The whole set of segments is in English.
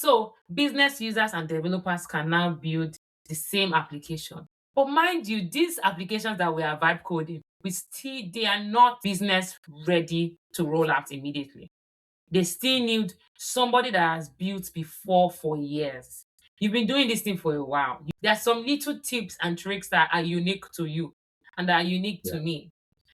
So business users and developers can now build the same application. But mind you, these applications that we are vibe coding, they are not business ready to roll out immediately. They still need somebody that has built before for years. You've been doing this thing for a while. There are some little tips and tricks that are unique to you and that are unique Yeah. to me.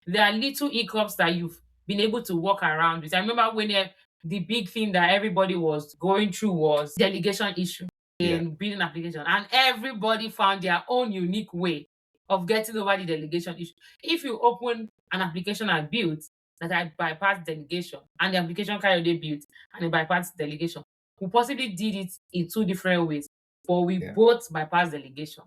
There are little hiccups that you've been able to work around with. I remember when the big thing that everybody was going through was delegation issue Yeah. in building application, and everybody found their own unique way of getting over the delegation issue. If you open an application and build that I bypass delegation and the application Kayode built and it bypassed delegation, we possibly did it in two different ways, but we Yeah. both bypass delegation.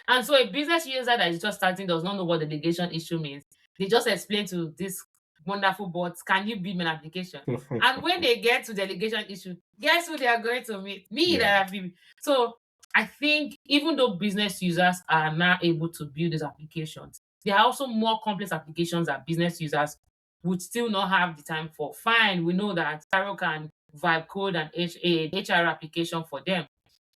And so a business user that is just starting does not know what delegation issue means. They just explain to this wonderful bot, can you build me an application? And when they get to delegation issue, guess who they are going to meet? Me Yeah. that have been. So I think even though business users are now able to build these applications, there are also more complex applications that business users would still not have the time for. Fine, we know that Taro can vibe code and HR application for them,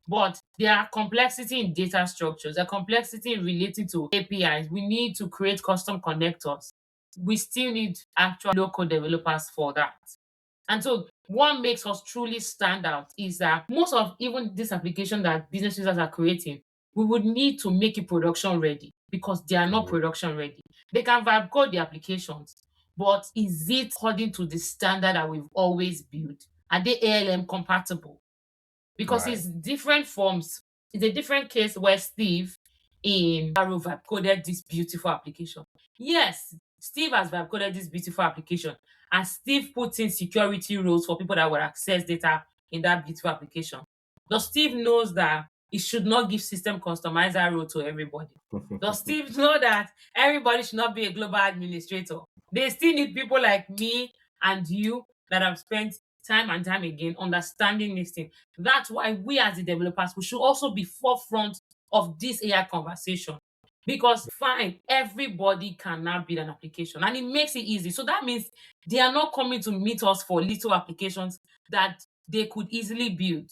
but there are complexity in data structures, there complexity in relating to APIs. We need to create custom connectors. We still need actual local developers for that. And so what makes us truly stand out is that most of even this application that business users are creating, we would need to make it production ready because they are not Mhm. production ready. They can vibe code the applications, but is it according to the standard that we've always built? Are they ALM compatible? Because Right. it's different forms. It's a different case where Steve in Arrow vibe coded this beautiful application. Yes, Steve has vibe coded this beautiful application, and Steve put in security rules for people that will access data in that beautiful application. Does Steve knows that he should not give system customizer role to everybody? Does Steve know that everybody should not be a global administrator? They still need people like me and you that have spent time and time again understanding this thing. That's why we as the developers, we should also be forefront of this AI conversation. Because fine, everybody can now build an application and it makes it easy. So that means they are not coming to meet us for little applications that they could easily build.